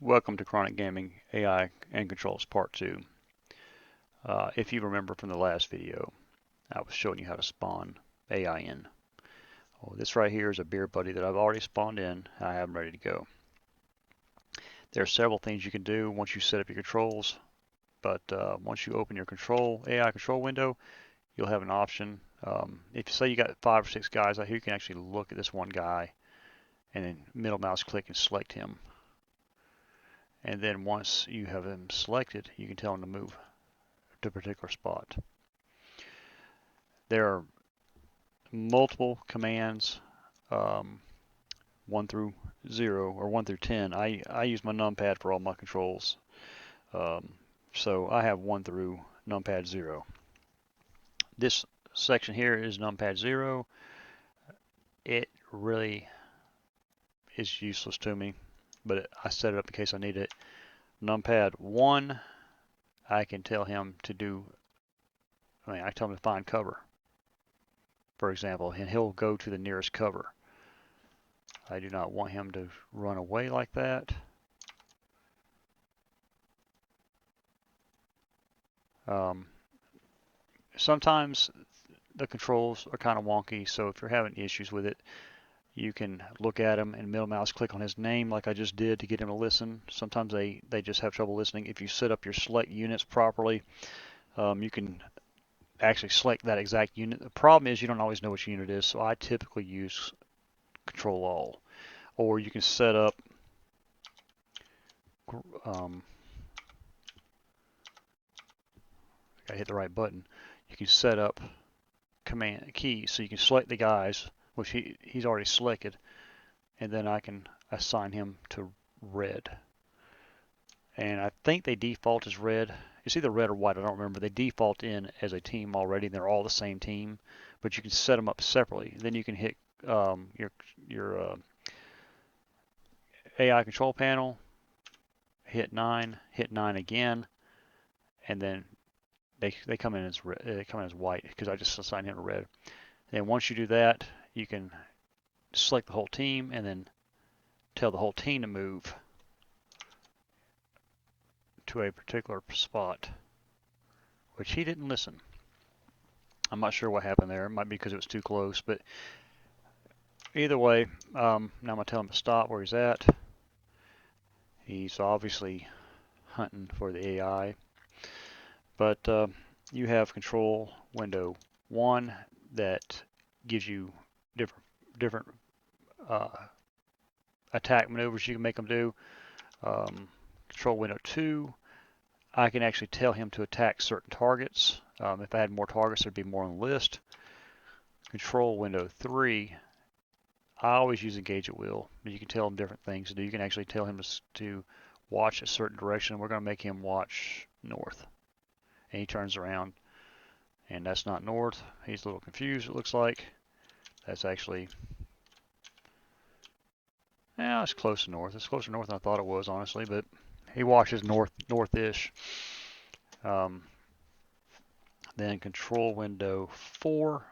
Welcome to Chronic Gaming AI and Controls Part 2. If you remember from the last video, I was showing you how to spawn AI in. Oh, this right here is a beer buddy that I've already spawned in. I have them ready to go. There are several things you can do once you set up your controls, but once you open your AI control window, you'll have an option. If you say you got 5 or 6 guys out here, you can actually look at this one guy and then middle mouse click and select him. And then once you have him selected, you can tell him to move to a particular spot. There are multiple commands, 1 through 0 or 1 through 10. I use my numpad for all my controls. So I have 1 through numpad 0. This section here is numpad 0. It really is useless to me, but I set it up in case I need it. Numpad 1, I can tell him to do, I tell him to find cover, for example, and he'll go to the nearest cover. I do not want him to run away like that. Sometimes the controls are kind of wonky, so if you're having issues with it, you can look at him and middle mouse click on his name like I just did to get him to listen. Sometimes they just have trouble listening. If you set up your select units properly, you can actually select that exact unit. The problem is you don't always know which unit it is, so I typically use Control All. Or you can set up I hit the right button. You can set up command keys, so you can select the guys, which he's already selected, and then I can assign him to red. And I think they default as red. It's either red or white, I don't remember. They default in as a team already, and they're all the same team, but you can set them up separately. Then you can hit your AI control panel, hit 9 again, and then they come in as red, they come in as white because I just assigned him to red. And once you do that, you can select the whole team and then tell the whole team to move to a particular spot, which he didn't listen. I'm not sure what happened there. It might be because it was too close, but either way, now I'm going to tell him to stop where he's at. He's obviously hunting for the AI, but you have control window 1 that gives you different attack maneuvers you can make them do. Control window 2, I can actually tell him to attack certain targets. If I had more targets, there'd be more on the list. Control window 3, I always use engage at will, but you can tell him different things to do. You can actually tell him to watch a certain direction. We're going to make him watch north. And he turns around, and that's not north. He's a little confused, it looks like. That's actually, yeah, it's close to north. It's closer north than I thought it was, honestly, but he watches north-ish. Then control window 4,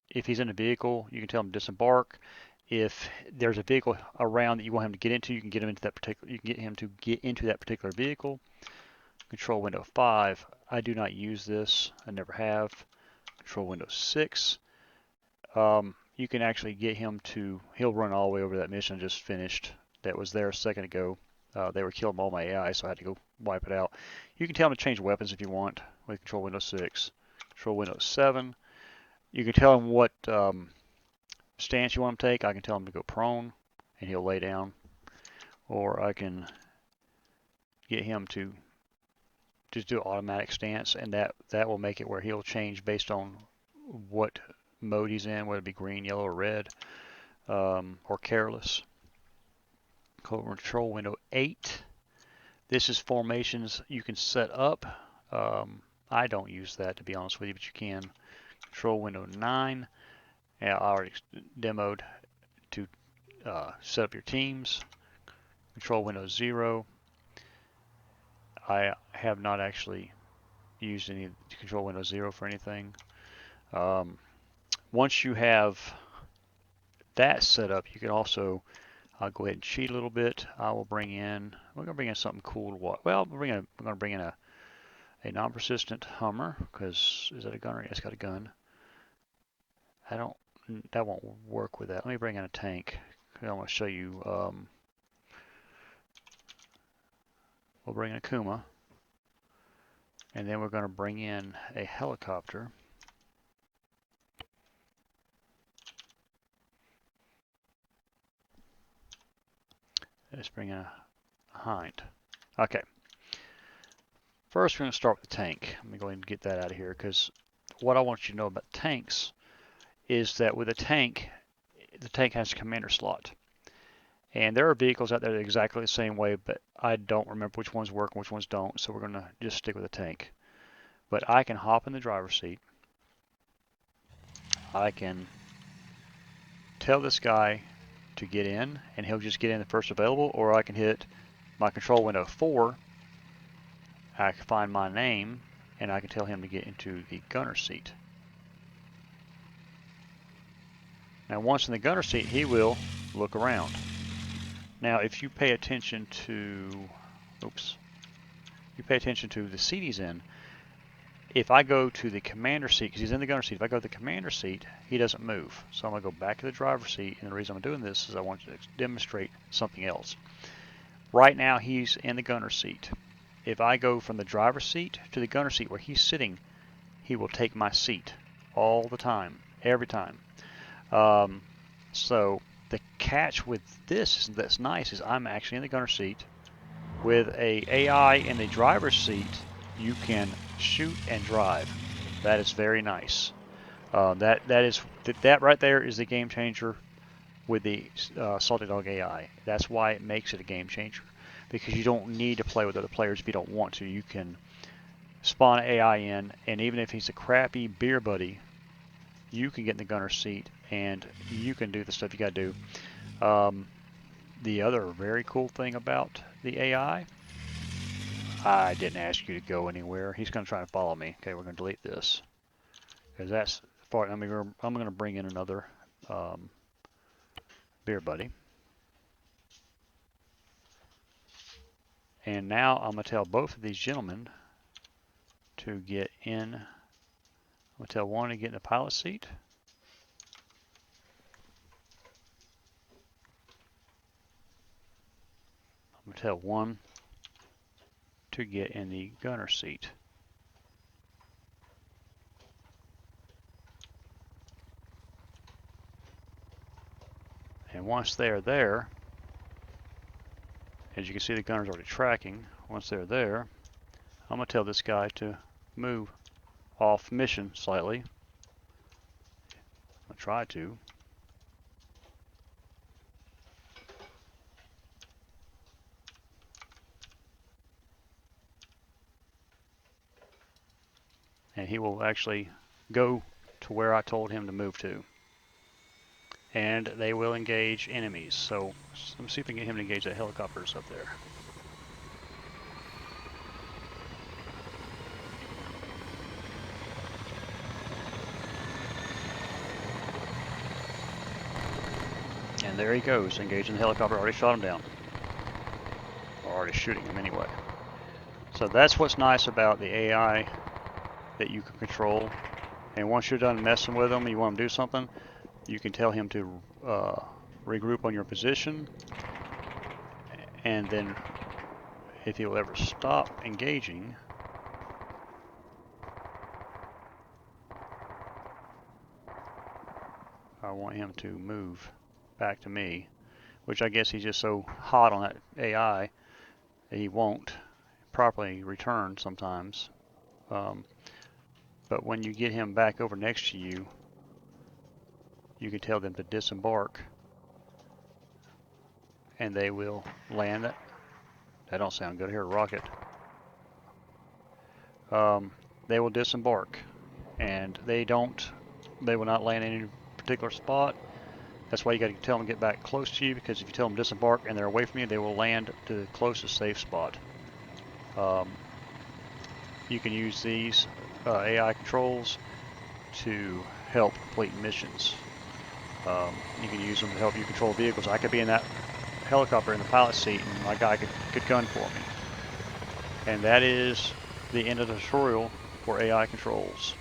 if he's in a vehicle, you can tell him to disembark. If there's a vehicle around that you want him to get into, you can get him into that particular. You can get him to get into that particular vehicle. Control window 5, I do not use this. I never have. Control window 6, you can actually get him to. He'll run all the way over that mission I just finished. That was there a second ago. They were killing all my AI, so I had to go wipe it out. You can tell him to change weapons if you want with control window 6. Control window 7, you can tell him what stance you want him to take. I can tell him to go prone and he'll lay down, or I can get him to just do an automatic stance, and that will make it where he'll change based on what mode he's in, whether it be green, yellow, or red, or careless. Control window 8, this is formations you can set up. I don't use that, to be honest with you, but you can. Control window 9, yeah, I already demoed to set up your teams. Control window 0, I have not actually used any control window 0 for anything. Once you have that set up, you can also I'll go ahead and cheat a little bit. I will bring in, we're going to bring in something cool to watch. Well, we're going to bring in a non-persistent Hummer, because is that a gun? It's got a gun. That won't work with that. Let me bring in a tank. I want to show you. We'll bring in a Kuma, and then we're going to bring in a helicopter. Let's bring in a Hind. Okay. First, we're going to start with the tank. Let me go ahead and get that out of here, because what I want you to know about tanks is that with a tank, the tank has a commander slot. And there are vehicles out there that are exactly the same way, but I don't remember which ones work and which ones don't, so we're going to just stick with the tank. But I can hop in the driver's seat. I can tell this guy to get in, and he'll just get in the first available, or I can hit my control window 4. I can find my name, and I can tell him to get into the gunner seat. Now, once in the gunner seat, he will look around. Now, if you pay attention to, you pay attention to the seat he's in. If I go to the commander seat, because he's in the gunner seat, if I go to the commander seat, he doesn't move. So I'm going to go back to the driver's seat, and the reason I'm doing this is I want to demonstrate something else. Right now, he's in the gunner seat. If I go from the driver's seat to the gunner seat where he's sitting, he will take my seat all the time, every time. So the catch with this that's nice is I'm actually in the gunner seat. With a AI in the driver's seat, you can shoot and drive. That is very nice. That right there is the game changer with the Salty Dog AI. That's why it makes it a game changer, because you don't need to play with other players if you don't want to. You can spawn an AI in, and even if he's a crappy beer buddy, you can get in the gunner seat and you can do the stuff you got to do. The other very cool thing about the AI, I didn't ask you to go anywhere. He's going to try to follow me. Okay, we're going to delete this, because that's far. I'm going to bring in another beer buddy. And now I'm going to tell both of these gentlemen to get in. I'm going to tell one to get in the pilot seat. I'm going to tell one to get in the gunner seat. And once they're there, as you can see, the gunner's already tracking. Once they're there, I'm going to tell this guy to move off mission slightly. I'll try to. And he will actually go to where I told him to move to. And they will engage enemies. So let me see if we can get him to engage that helicopters up there. And there he goes, engaging the helicopter. Already shot him down. Or already shooting him anyway. So that's what's nice about the AI that you can control. And once you're done messing with him and you want him to do something, you can tell him to regroup on your position. And then if he'll ever stop engaging, I want him to move back to me, which I guess he's just so hot on that AI that he won't properly return sometimes. But when you get him back over next to you, you can tell them to disembark, and they will land it. That don't sound good. Here, a rocket. They will disembark, and they will not land in any particular spot. That's why you got to tell them to get back close to you, because if you tell them disembark and they're away from you, they will land to the closest safe spot. You can use these AI controls to help complete missions. You can use them to help you control vehicles. I could be in that helicopter in the pilot seat, and my guy could gun for me. And that is the end of the tutorial for AI controls.